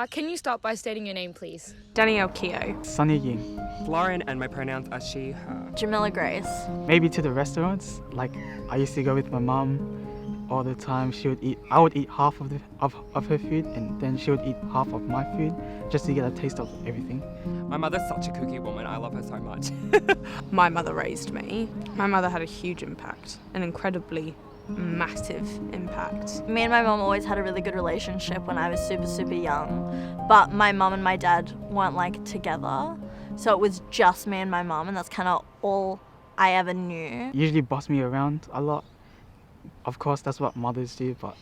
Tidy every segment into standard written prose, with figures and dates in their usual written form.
Can you start by stating your name, please? Danielle Keogh. Sunny Ying. Lauren, and my pronouns are she, her. Jamila Grace. Maybe to the restaurants. Like I used to go with my mum all the time. I would eat half of her food, and then she would eat half of my food, just to get a taste of everything. My mother's such a cookie woman. I love her so much. My mother raised me. My mother had a huge impact, an incredibly massive impact. Me and my mum always had a really good relationship when I was super young, but my mum and my dad weren't like together, so it was just me and my mum, and that's kind of all I ever knew. Usually boss me around a lot. Of course, that's what mothers do, but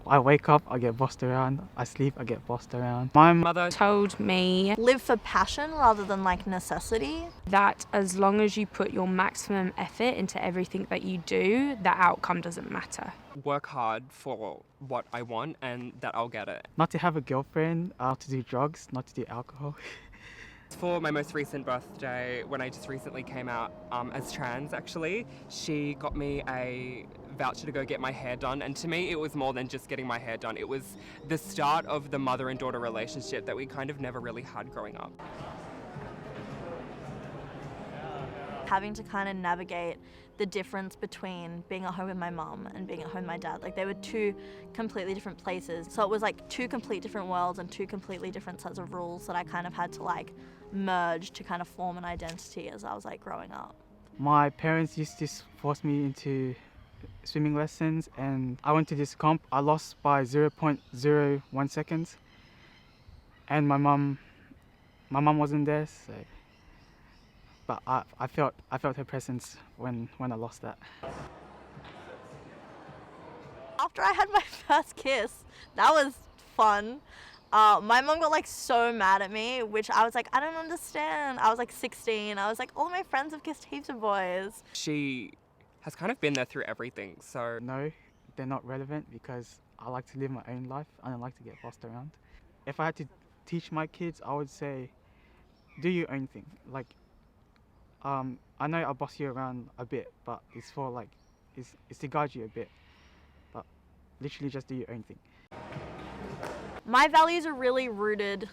I wake up, I get bossed around. I sleep, I get bossed around. My mother Told me Live for passion rather than like necessity. that as long as you put your maximum effort into everything that you do, the outcome doesn't matter. Work hard for what I want and that I'll get it. not to have a girlfriend, to do drugs, not to do alcohol. For my most recent birthday, when I just recently came out as trans actually, she got me a voucher to go get my hair done, and to me it was more than just getting my hair done. It was the start of the mother and daughter relationship that we kind of never really had growing up. Having to kind of navigate the difference between being at home with my mum and being at home with my dad. Like they were two completely different places. So it was like two complete different worlds and two completely different sets of rules that I kind of had to like merge to kind of form an identity as I was like growing up. My parents used to force me into swimming lessons, and I went to this comp. I lost by 0.01 seconds, and my mum wasn't there, so. But I felt her presence when I lost that. After I had my first kiss, that was fun. My mom got like so mad at me, which I was like, I don't understand. I was like 16. I was like, all of my friends have kissed heaps of boys. She has kind of been there through everything, so No, they're not relevant because I like to live my own life. I don't like to get bossed around. If I had to teach my kids, I would say, do your own thing. Like, I know I'll boss you around a bit, but it's for like, it's to guide you a bit. But literally just do your own thing. My values are really rooted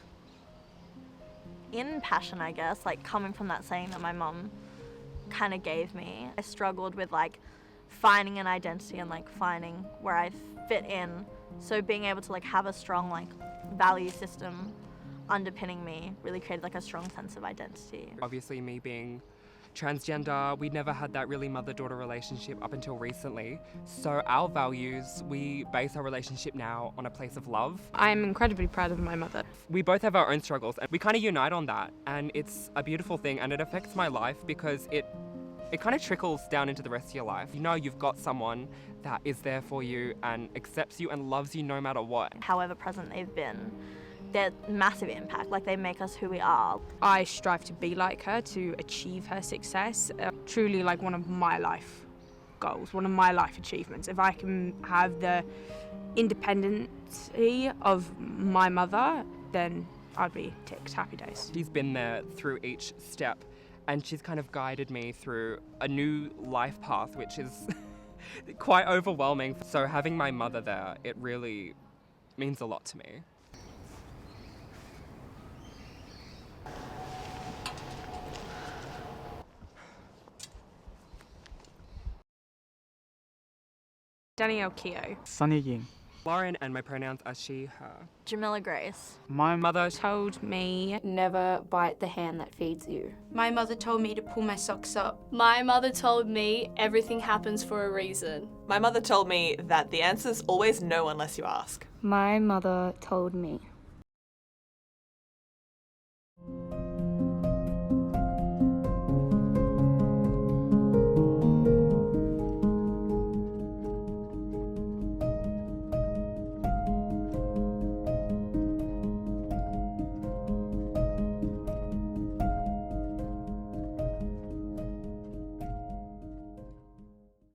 in passion, I guess, like coming from that saying that my mum kind of gave me. I struggled with like finding an identity and like finding where I fit in. So being able to like have a strong like value system underpinning me really created like a strong sense of identity. obviously me being transgender, we never had that really mother-daughter relationship up until recently. So our values, we base our relationship now on a place of love. I'm incredibly proud of my mother. We both have our own struggles and we kind of unite on that, and it's a beautiful thing, and it affects my life because it kind of trickles down into the rest of your life. You know you've got someone that is there for you and accepts you and loves you no matter what. However present they've been, they're massive impact, like they make us who we are. I strive to be like her, to achieve her success. Truly like one of my life goals, one of my life achievements. If I can have the independency of my mother, then I'd be ticked, happy days. She's been there through each step, and she's kind of guided me through a new life path, which is quite overwhelming. So having my mother there, it really means a lot to me. Danielle Keogh. Sunny Ying. Lauren, and my pronouns are she, her. Jamila Grace. My Mother Told me Never bite the hand that feeds you. My mother told me to pull my socks up. My mother told me everything happens for a reason. My mother told me that the answer's always no unless you ask. My mother told me